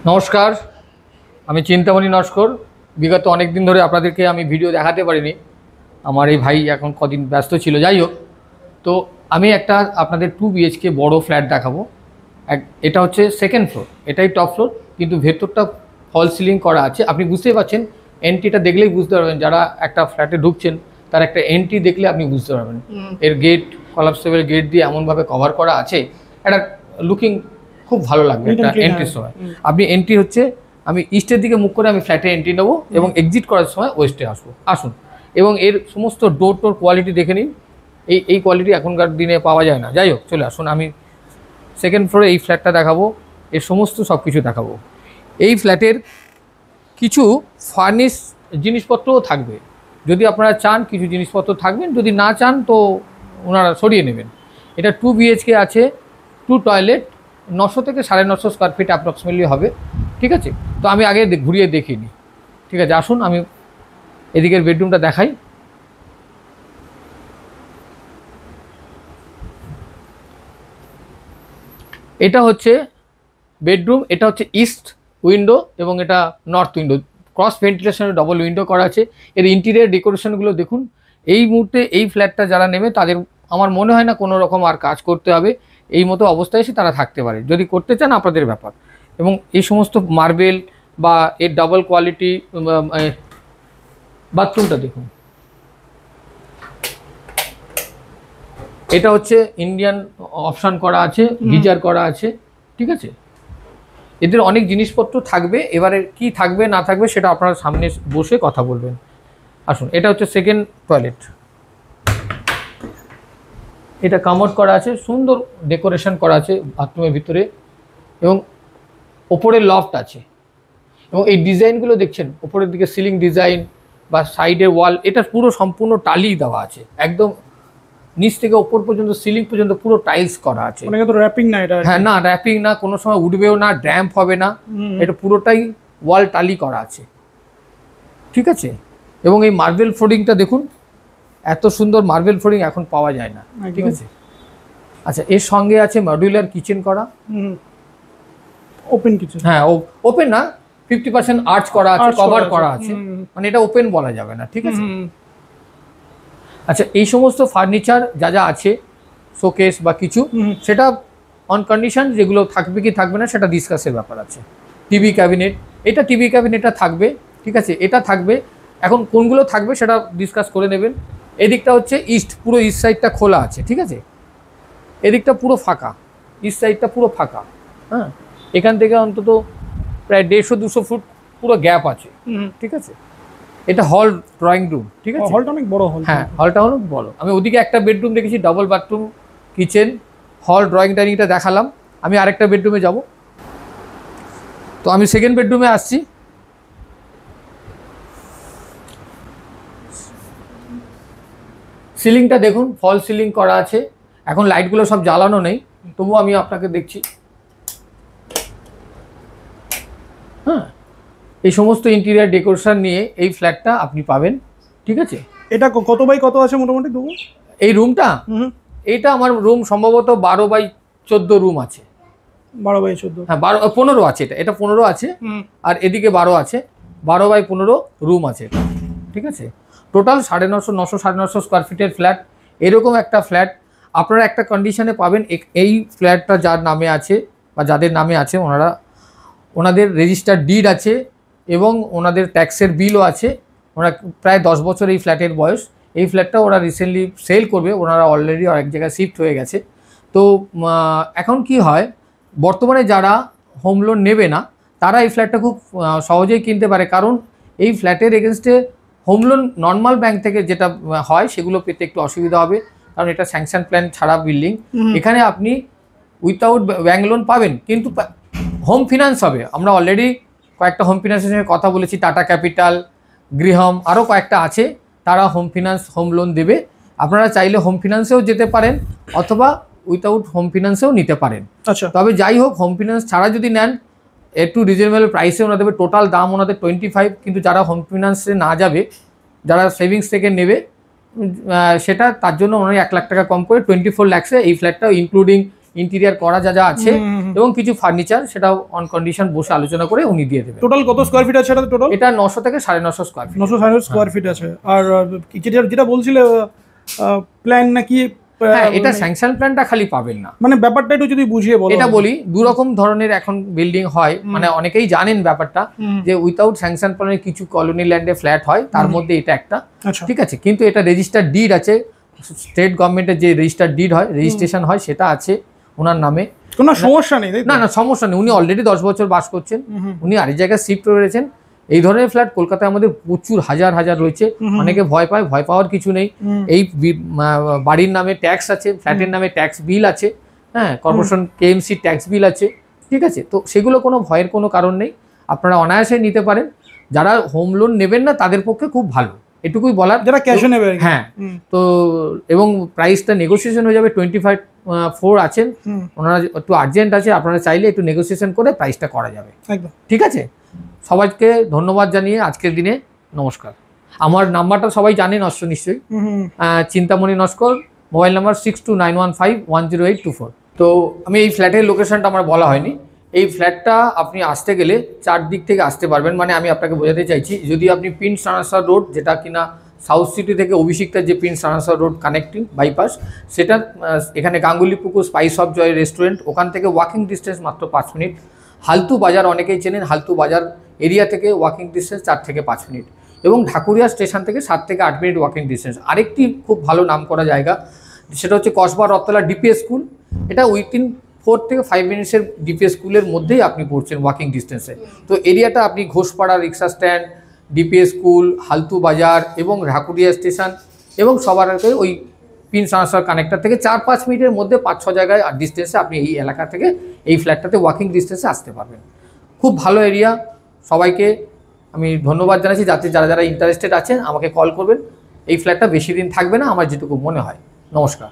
নমস্কার, আমি চিন্তামণি নস্কর। বিগত অনেক দিন ধরে আপনাদেরকে আমি ভিডিও দেখাতে পারিনি, আমার এই ভাই এখন কদিন ব্যস্ত ছিল। যাই হোক, তো আমি একটা আপনাদের 2 BHK বড় ফ্ল্যাট দেখাবো। এটা হচ্ছে সেকেন্ড ফ্লোর, এটাই টপ ফ্লোর, কিন্তু ভেতরটা ফল সিলিং করা আছে। আপনি বুঝতেই পারছেন, এন্ট্রিটা দেখলেই বুঝতে পারবেন, যারা একটা ফ্ল্যাটে ঢুকছেন তার একটা এন্ট্রি দেখলে আপনি বুঝতে পারবেন। এর গেট কলাপসেবল গেট দিয়ে এমনভাবে কভার করা আছে, একটা লুকিং খুব ভালো লাগবে একটা এন্ট্রির সময়। আপনি এন্ট্রি হচ্ছে, আমি ইস্টের দিকে মুখ করে আমি ফ্ল্যাটে এন্ট্রি নেবো এবং এক্সিট করার সময় ওয়েস্টে আসুন। এবং এর সমস্ত ডোর টোর কোয়ালিটি দেখে নিন। এই কোয়ালিটি এখনকার দিনে পাওয়া যায় না। যাই হোক, চলে আসুন, আমি সেকেন্ড ফ্লোরে এই ফ্ল্যাটটা দেখাবো, এর সমস্ত সব কিছু দেখাবো। এই ফ্ল্যাটের কিছু ফার্নিশ জিনিসপত্রও থাকবে, যদি আপনারা চান কিছু জিনিসপত্র থাকবেন, যদি না চান তো ওনারা সরিয়ে নেবেন। এটা 2 BHK আছে, 2 টয়লেট, 900 থেকে 950 স্কোয়ার ফিট অ্যাপ্রক্সিমেটলি হবে। ঠিক আছে, তো আমি আগে ঘুরিয়ে দেখিয়ে নিই। ঠিক আছে, আসুন আমি এদিকের বেডরুমটা দেখাই। এটা হচ্ছে বেডরুম, এটা হচ্ছে ইস্ট উইন্ডো এবং এটা নর্থ উইন্ডো, ক্রস ভেন্টিলেশনের ডবল উইন্ডো করা আছে। এর ইন্টিরিয়ার ডেকোরেশনগুলো দেখুন। এই মুহূর্তে এই ফ্ল্যাটটা যারা নেবে তাদের আমার মনে হয় না কোনো রকম আর কাজ করতে হবে, এই মতো অবস্থায় এসে তারা থাকতে পারে। যদি করতে চান আপনাদের ব্যাপার। এবং এই সমস্ত মার্বেল বা এর ডাবল কোয়ালিটি। বাথরুমটা দেখুন, এটা হচ্ছে ইন্ডিয়ান অপশান করা আছে, গিজার করা আছে। ঠিক আছে, এদের অনেক জিনিসপত্র থাকবে। এবারে কি থাকবে না থাকবে সেটা আপনারা সামনে বসে কথা বলবেন। আসুন, এটা হচ্ছে সেকেন্ড টয়লেট, এটা কামোড করা আছে, সুন্দর ডেকোরেশন করা আছে বাথরুমের ভিতরে, এবং ওপরে লফট আছে। এবং এই ডিজাইনগুলো দেখছেন, ওপরের দিকে সিলিং ডিজাইন বা সাইডের ওয়াল, এটা পুরো সম্পূর্ণ টালি দেওয়া আছে, একদম নিচ থেকে ওপর পর্যন্ত সিলিং পর্যন্ত পুরো টাইলস করা আছে। মানে তো র‍্যাপিং না এটা? হ্যাঁ, না র‍্যাপিং না, কোনো সময় উঠবেও না, ড্যাম্প হবে না, এটা পুরোটাই ওয়াল টালি করা আছে। ঠিক আছে, এবং এই মার্বেল ফ্লোরিংটা দেখুন, এত সুন্দর মার্বেল ফ্লোরিং এখন পাওয়া যায় না। ঠিক আছে, আচ্ছা, এর সঙ্গে আছে মডিউলার কিচেন করা, ওপেন কিচেন। হ্যাঁ, ওপেন না, 50% আর্চ করা আছে, কভার করা আছে, মানে এটা ওপেন বলা যাবে না। ঠিক আছে, আচ্ছা, এই সমস্ত ফার্নিচার যা যা আছে, শোকেস বা কিছু, সেটা অন কন্ডিশন, যেগুলো থাকবে কি থাকবে না সেটা ডিসকাসের ব্যাপার আছে। টিভি ক্যাবিনেট, এটা টিভি ক্যাবিনেটটা থাকবে। ঠিক আছে, এটা থাকবে। এখন কোনগুলো থাকবে সেটা ডিসকাস করে নেবেন। এদিকটা হচ্ছে ইস্ট, পুরো ইস্ট সাইডটা খোলা আছে। ঠিক আছে, এদিকটা পুরো ফাঁকা, ইস্ট সাইডটা পুরো ফাঁকা। হ্যাঁ, এখান থেকে অন্তত প্রায় 150-200 ফুট পুরো গ্যাপ আছে। ঠিক আছে, এটা হল ড্রয়িং রুম। ঠিক আছে, হলটা অনেক বড় হল। হ্যাঁ, হলটা হলো বড়। আমি ওদিকে একটা বেডরুম দেখেছি, ডাবল বাথরুম, কিচেন, হল, ড্রয়িং ডাইনিংটা দেখালাম। আমি আরেকটা বেডরুমে যাব। তো আমি সেকেন্ড বেডরুমে আসছি। সিলিংটা দেখুন, ফল সিলিং করা আছে। এখন লাইটগুলো সব জ্বালানো নেই, তবুও আমি আপনাকে দেখছি। হ্যাঁ, এই সমস্ত ইন্টেরিয়ার ডেকোরেশন নিয়ে এই ফ্ল্যাটটা আপনি পাবেন। ঠিক আছে, এটা কত বাই কত আছে মোটামুটি দেবো এই রুমটা? এইটা আমার রুম সম্ভবত 12/14 রুম আছে। 12/14? হ্যাঁ, 15 আছে। এটা 15 আছে, আর এদিকে 12 আছে। 12/15 রুম আছে এটা। ঠিক আছে, টোটাল 950 স্কোয়ার ফিটের ফ্ল্যাট। এরকম একটা ফ্ল্যাট আপনারা একটা কন্ডিশনে পাবেন। এই ফ্ল্যাটটা যার নামে আছে বা যাদের নামে আছে, ওনাদের রেজিস্টার্ড ডিড আছে এবং ওনাদের ট্যাক্সের বিলও আছে। ওনারা প্রায় 10 বছর এই ফ্ল্যাটের বয়স। এই ফ্ল্যাটটা ওরা রিসেন্টলি সেল করবে, ওনারা অলরেডি আরেক জায়গায় শিফট হয়ে গেছে। তো এখন কি হয়, বর্তমানে যারা হোম লোন নেবে না তারা এই ফ্ল্যাটটা খুব সহজেই কিনতে পারে, কারণ এই ফ্ল্যাটের এগেনস্টে হোম লোন নর্মাল ব্যাংক থেকে যেটা হয় সেগুলো পেতে একটু অসুবিধা হবে, কারণ এটা স্যাংশন প্ল্যান ছাড়া বিল্ডিং। এখানে আপনি উইথাউট ব্যাংক লোন পাবেন, কিন্তু হোম ফিনান্স হবে। আমরা অলরেডি কয়েকটা হোম ফিনান্সের সঙ্গে কথা বলেছি, টাটা ক্যাপিটাল, গৃহম, আরও কয়েকটা আছে, তারা হোম ফিনান্স, হোম লোন দেবে। আপনারা চাইলে হোম ফিনান্সেও যেতে পারেন অথবা উইথাউট হোম ফিনান্সেও নিতে পারেন। আচ্ছা, তবে যাই হোক, হোম ফিনান্স ছাড়া যদি নেন একটু রিজনেবল প্রাইসে ওনারা দেবে। টোটাল দাম ওনাদের 25। কিন্তু যারা হোম ফিনান্সে না যাবে, যারা সেভিংস থেকে নেবে, সেটা তার জন্য ওনারা 1 লাখ টাকা কম করে 24 লাখসে এই ফ্ল্যাটটা ইনক্লুডিং ইন্টেরিয়ার করা যা যা আছে এবং কিছু ফার্নিচার সেটাও অন কন্ডিশন বসে আলোচনা করে উনি দিয়ে দেবেন। টোটাল কত স্কোয়ার ফিট আছে এটা টোটাল? এটা 900 থেকে 950 স্কোয়ার ফিট। 960 স্কোয়ার ফিট আছে। আর যেটা বলছিলে প্ল্যান নাকি? হ্যাঁ, এটা স্যাংশন প্ল্যানটা খালি পাবেন না। মানে ব্যাপারটা একটু যদি বুঝিয়ে বলো। এটা বলি, দু রকম ধরনের এখন বিল্ডিং হয়, মানে অনেকেই জানেন ব্যাপারটা যে উইথাউট স্যাংশন প্ল্যানে কিছু কলোনি ল্যান্ডে ফ্ল্যাট হয়, তার মধ্যে এটা একটা, ঠিক আছে। কিন্তু এটা রেজিস্টার্ড ডিড আছে, স্টেট গভর্নমেন্টের যে রেজিস্টার্ড ডিড হয়, রেজিস্ট্রেশন হয়, সেটা আছে ওনার নামে, কোনো সমস্যা নেই। না না সমস্যা নেই, উনি অলরেডি 10 বছর বাস করছেন, উনি আরেক জায়গায় শিফট করেছেন। এই ধরনের ফ্ল্যাট কলকাতায় আমাদের প্রচুর হাজার হাজার রয়েছে। অনেকে ভয় পায়, ভয় পাওয়ার কিছু নেই। এই বাড়ির নামে ট্যাক্স আছে, ফ্ল্যাটের নামে ট্যাক্স বিল আছে, হ্যাঁ, কর্পোরেশন কেএমসি ট্যাক্স বিল আছে, ঠিক আছে। তো সেগুলো কোনো ভয়ের কোনো কারণ নেই, আপনারা অনায়াসে নিতে পারেন। যারা হোম লোন নেবেন না তাদের পক্ষে খুব ভালো, এটুকুই বলার। যারা ক্যাশে নেবে, হ্যাঁ। তো এবং প্রাইসটা নেগোসিয়েশন হয়ে যাবে। 25/4 আছেন ওনারা, একটু আর্জেন্ট আছে, আপনারা চাইলে একটু নেগোসিয়েশন করে প্রাইসটা করা যাবে, একদম ঠিক আছে। সবাইকে ধন্যবাদ জানিয়ে আজকের দিনে নমস্কার। আমার নাম্বারটা সবাই জানেন নিশ্চয়ই, চিন্তামণি নস্কর, মোবাইল নাম্বার 6291510824। তো আমি এই ফ্ল্যাটের লোকেশনটা আমার বলা হয়নি। এই ফ্ল্যাটটা আপনি আসতে গেলে 4 দিক থেকে আসতে পারবেন। মানে আমি আপনাকে বোঝাতে চাইছি, যদি আপনি প্রিন্স রানাসার রোড, যেটা কিনা সাউথ সিটি থেকে অভিষিক্তার যে প্রিন্স রানাসার রোড কানেক্টিং বাইপাস, সেটা এখানে গাঙ্গুলি পুকুর স্পাইস অফ জয় রেস্টুরেন্ট, ওখান থেকে ওয়াকিং ডিস্টেন্স মাত্র 5 মিনিট। হালতু বাজার অনেকেই চেনেন, হালতু বাজার এরিয়া থেকে ওয়াকিং ডিস্টেন্স 4 থেকে 5 মিনিট, এবং ঢাকুরিয়া স্টেশন থেকে 7 থেকে 8 মিনিট ওয়াকিং ডিস্টেন্স। আরেকটি খুব ভালো নাম করা জায়গা, সেটা হচ্ছে কসবা রথতলা ডিপিএস স্কুল। এটা উইথিন 4 থেকে 5 মিনিটসের ডিপিএস স্কুলের মধ্যেই আপনি পড়ছেন ওয়াকিং ডিস্টেন্সে। তো এরিয়াটা আপনি ঘোষপাড়া রিক্সা স্ট্যান্ড, ডিপিএস স্কুল, হালতু বাজার এবং ঢাকুরিয়া স্টেশন এবং সবার আগে ওই প্রিন্স রানাসার কানেক্টর থেকে 4-5 মিনিটের মধ্যে 5-6 জায়গায় ডিস্টেন্সে আপনি এই এলাকা থেকে এই ফ্ল্যাটটাতে ওয়াকিং ডিস্টেন্সে আসতে পারবেন। খুব ভালো এরিয়া। সবাইকে আমি ধন্যবাদ জানাচ্ছি, যাতে যারা যারা ইন্টারেস্টেড আছেন আমাকে কল করবেন। এই ফ্ল্যাটটা বেশি দিন থাকবে না আমার যেটুকু মনে হয়। নমস্কার।